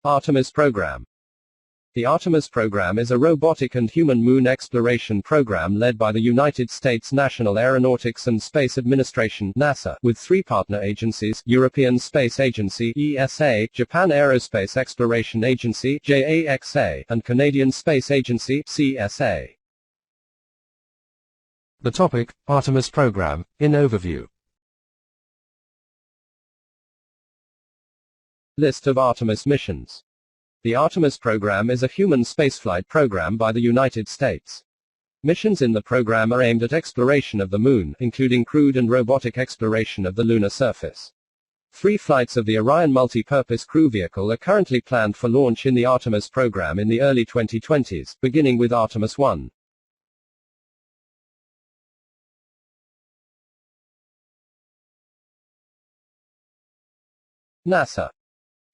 Artemis Program. The Artemis Program is a robotic and human moon exploration program led by the United States National Aeronautics and Space Administration (NASA), with three partner agencies: European Space Agency (ESA), Japan Aerospace Exploration Agency (JAXA), and Canadian Space Agency (CSA). The topic, Artemis Program, in overview. List of Artemis missions. The Artemis program is a human spaceflight program by the United States. Missions in the program are aimed at exploration of the moon, including crewed and robotic exploration of the lunar surface. 3 flights of the Orion multi-purpose crew vehicle are currently planned for launch in the Artemis program in the early 2020s, beginning with Artemis 1. NASA.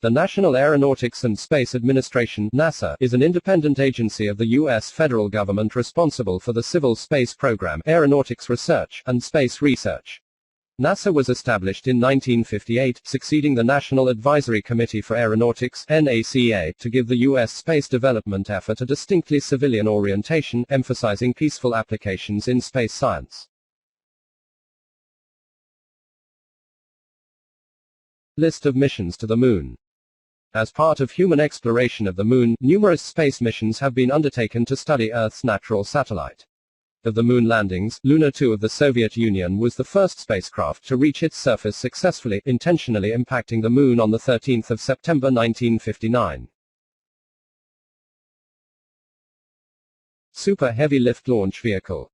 The National Aeronautics and Space Administration (NASA) is an independent agency of the U.S. federal government responsible for the civil space program, aeronautics research, and space research. NASA was established in 1958, succeeding the National Advisory Committee for Aeronautics (NACA), to give the U.S. space development effort a distinctly civilian orientation, emphasizing peaceful applications in space science. List of missions to the Moon. As part of human exploration of the Moon, numerous space missions have been undertaken to study Earth's natural satellite. Of the Moon landings, Lunar 2 of the Soviet Union was the first spacecraft to reach its surface successfully, intentionally impacting the Moon on 13 September 1959. Super Heavy Lift Launch Vehicle.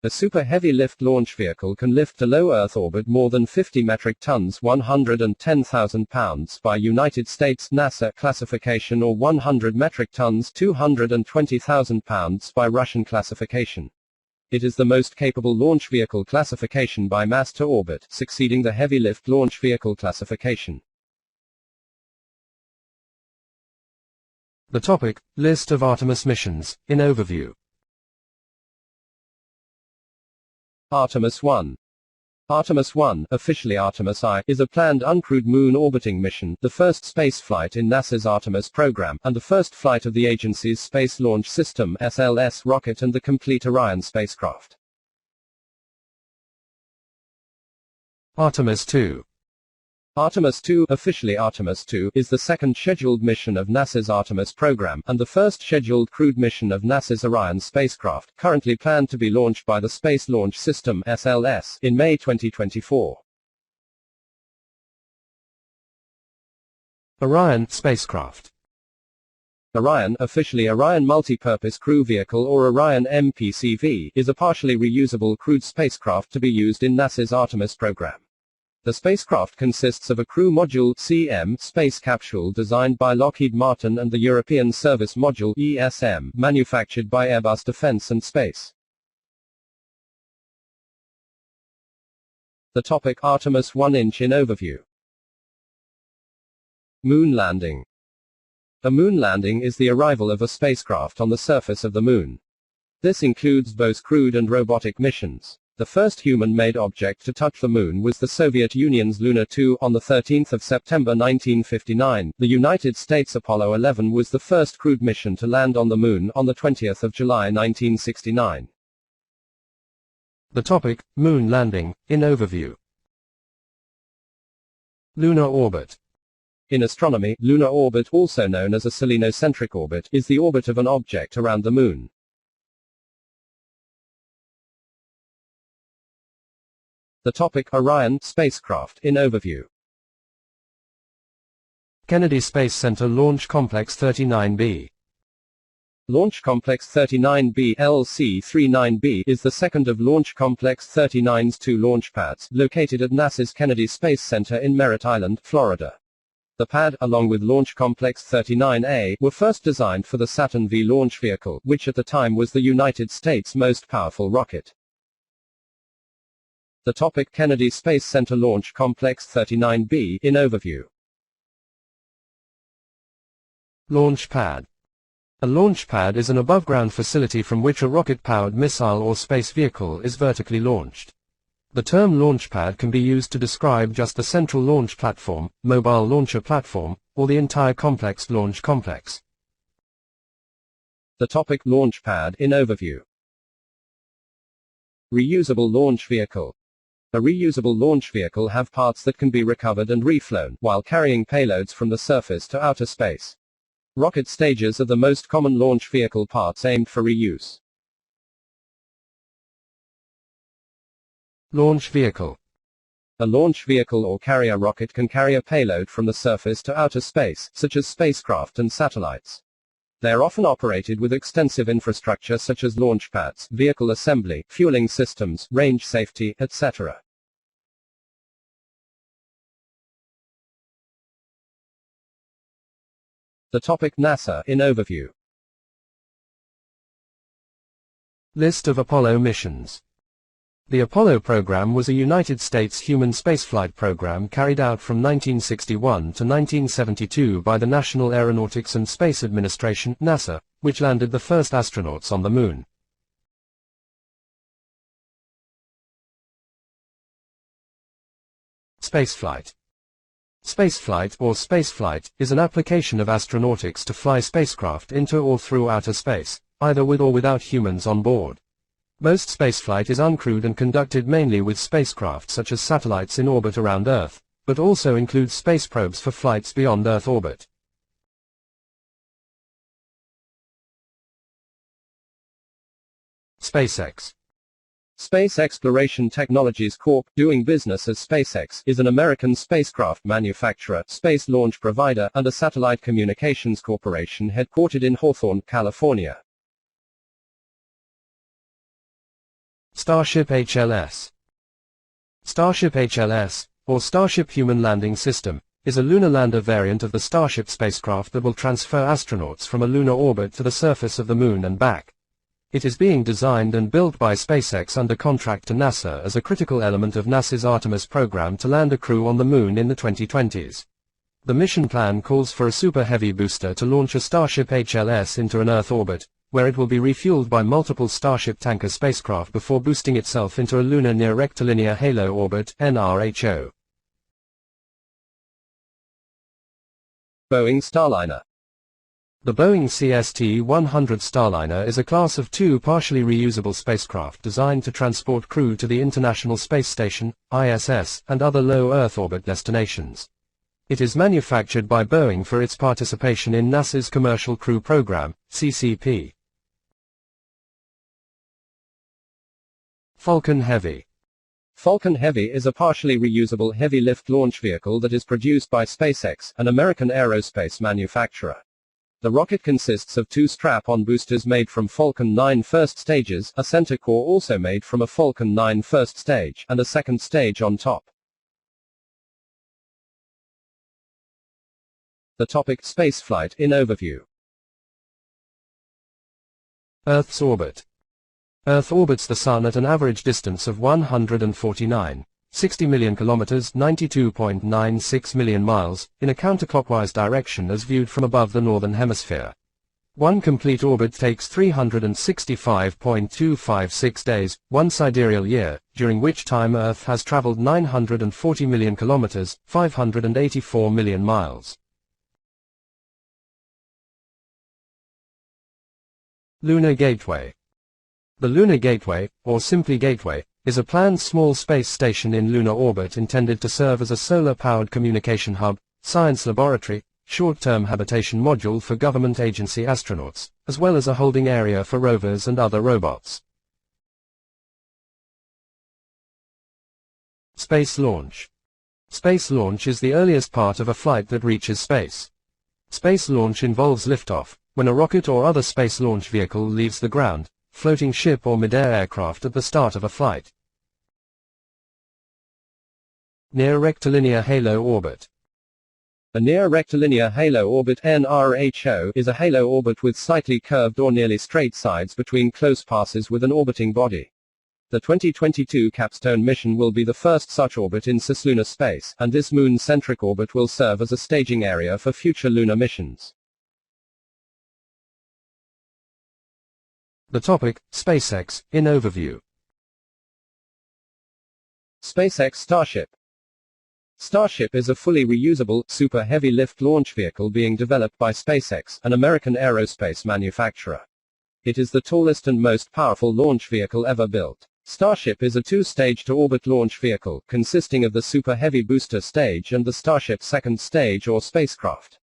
A Super Heavy Lift Launch Vehicle can lift to low Earth orbit more than 50 metric tons (110,000 pounds) by United States NASA classification or 100 metric tons (220,000 pounds) by Russian classification. It is the most capable launch vehicle classification by mass to orbit, succeeding the Heavy Lift Launch Vehicle classification. The topic, List of Artemis missions, in overview. Artemis 1. Artemis 1, officially Artemis I, is a planned uncrewed moon orbiting mission, the first spaceflight in NASA's Artemis program, and the first flight of the agency's Space Launch System (SLS) rocket and the complete Orion spacecraft. Artemis 2. Artemis 2, officially Artemis 2, is the second scheduled mission of NASA's Artemis program, and the first scheduled crewed mission of NASA's Orion spacecraft, currently planned to be launched by the Space Launch System (SLS) in May 2024. Orion spacecraft. Orion, officially Orion Multi-Purpose Crew Vehicle or Orion MPCV, is a partially reusable crewed spacecraft to be used in NASA's Artemis program. The spacecraft consists of a crew module (CM) space capsule designed by Lockheed Martin and the European Service Module (ESM) manufactured by Airbus Defence and Space. The topic, Artemis 1-inch in overview. Moon landing. A moon landing is the arrival of a spacecraft on the surface of the Moon. This includes both crewed and robotic missions. The first human-made object to touch the Moon was the Soviet Union's Lunar 2 on 13 September 1959. The United States Apollo 11 was the first crewed mission to land on the Moon on 20 July 1969. The topic, Moon landing, in overview. Lunar orbit. In astronomy, lunar orbit, also known as a selenocentric orbit, is the orbit of an object around the Moon. The topic, Orion spacecraft, in overview. Kennedy Space Center Launch Complex 39B. Launch Complex 39B LC-39B is the second of Launch Complex 39's 2 launch pads, located at NASA's Kennedy Space Center in Merritt Island, Florida. The pad, along with Launch Complex 39A, were first designed for the Saturn V launch vehicle, which at the time was the United States' most powerful rocket. The topic, Kennedy Space Center Launch Complex 39B, in overview. Launch pad. A launch pad is an above-ground facility from which a rocket-powered missile or space vehicle is vertically launched. The term launch pad can be used to describe just the central launch platform, mobile launcher platform, or the entire complex launch complex. The topic launch pad in overview. Reusable launch vehicle. A reusable launch vehicle have parts that can be recovered and reflown, while carrying payloads from the surface to outer space. Rocket stages are the most common launch vehicle parts aimed for reuse. Launch vehicle. A launch vehicle or carrier rocket can carry a payload from the surface to outer space, such as spacecraft and satellites. They are often operated with extensive infrastructure such as launch pads, vehicle assembly, fueling systems, range safety, etc. The topic NASA in overview. List of Apollo missions. The Apollo program was a United States human spaceflight program carried out from 1961 to 1972 by the National Aeronautics and Space Administration, NASA, which landed the first astronauts on the Moon. Spaceflight. Spaceflight, or spaceflight, is an application of astronautics to fly spacecraft into or through outer space, either with or without humans on board. Most spaceflight is uncrewed and conducted mainly with spacecraft such as satellites in orbit around Earth, but also includes space probes for flights beyond Earth orbit. SpaceX. Space Exploration Technologies Corp., doing business as SpaceX, is an American spacecraft manufacturer, space launch provider, and a satellite communications corporation headquartered in Hawthorne, California. Starship HLS. Starship HLS, or Starship Human Landing System, is a lunar lander variant of the Starship spacecraft that will transfer astronauts from a lunar orbit to the surface of the Moon and back. It is being designed and built by SpaceX under contract to NASA as a critical element of NASA's Artemis Program to land a crew on the Moon in the 2020s. The mission plan calls for a Super Heavy booster to launch a Starship HLS into an Earth orbit, where it will be refueled by multiple Starship tanker spacecraft before boosting itself into a lunar near rectilinear halo orbit, NRHO. Boeing Starliner. The Boeing CST-100 Starliner is a class of two partially reusable spacecraft designed to transport crew to the International Space Station, ISS, and other low Earth orbit destinations. It is manufactured by Boeing for its participation in NASA's Commercial Crew Program, CCP. Falcon Heavy. Falcon Heavy is a partially reusable heavy-lift launch vehicle that is produced by SpaceX, an American aerospace manufacturer. The rocket consists of two strap-on boosters made from Falcon 9 first stages, a center core also made from a Falcon 9 first stage, and a second stage on top. The topic spaceflight in overview. Earth's orbit. Earth orbits the Sun at an average distance of 149.60 million kilometers, 92.96 million miles, in a counterclockwise direction as viewed from above the northern hemisphere. One complete orbit takes 365.256 days, one sidereal year, during which time Earth has traveled 940 million kilometers, 584 million miles. Lunar Gateway. The Lunar Gateway, or simply Gateway, is a planned small space station in lunar orbit intended to serve as a solar-powered communication hub, science laboratory, short-term habitation module for government agency astronauts, as well as a holding area for rovers and other robots. Space launch. Space launch is the earliest part of a flight that reaches space. Space launch involves liftoff, when a rocket or other space launch vehicle leaves the ground, floating ship or mid-air aircraft at the start of a flight. Near rectilinear halo orbit. A near rectilinear halo orbit (NRHO) is a halo orbit with slightly curved or nearly straight sides between close passes with an orbiting body. The 2022 Capstone mission will be the first such orbit in cislunar space, and this moon-centric orbit will serve as a staging area for future lunar missions. The topic, SpaceX, in overview. SpaceX Starship. Starship is a fully reusable, super heavy lift launch vehicle being developed by SpaceX, an American aerospace manufacturer. It is the tallest and most powerful launch vehicle ever built. Starship is a two-stage-to-orbit launch vehicle, consisting of the Super Heavy booster stage and the Starship second stage or spacecraft.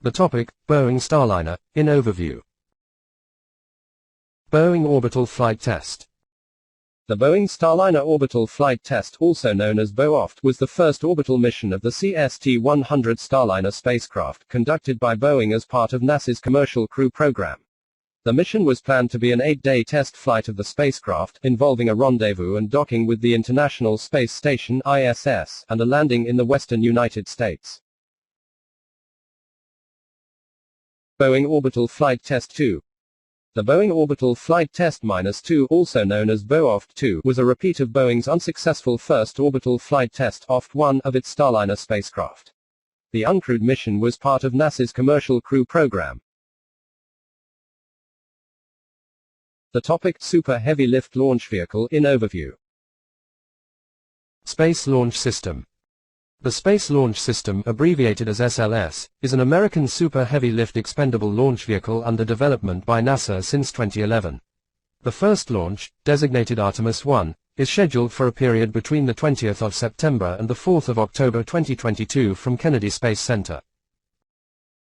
The topic, Boeing Starliner, in overview. Boeing Orbital Flight Test. The Boeing Starliner Orbital Flight Test, also known as BOFT, was the first orbital mission of the CST-100 Starliner spacecraft, conducted by Boeing as part of NASA's Commercial Crew Program. The mission was planned to be an 8-day test flight of the spacecraft, involving a rendezvous and docking with the International Space Station (ISS), and a landing in the western United States. Boeing Orbital Flight Test 2. The Boeing Orbital Flight Test-2, also known as BOFT-2, was a repeat of Boeing's unsuccessful first orbital flight test OFT-1 of its Starliner spacecraft. The uncrewed mission was part of NASA's Commercial Crew Program. The topic, Super Heavy Lift Launch Vehicle, in overview. Space Launch System. The Space Launch System, abbreviated as SLS, is an American super heavy lift expendable launch vehicle under development by NASA since 2011. The first launch, designated Artemis 1, is scheduled for a period between the 20th of September and the 4th of October 2022 from Kennedy Space Center.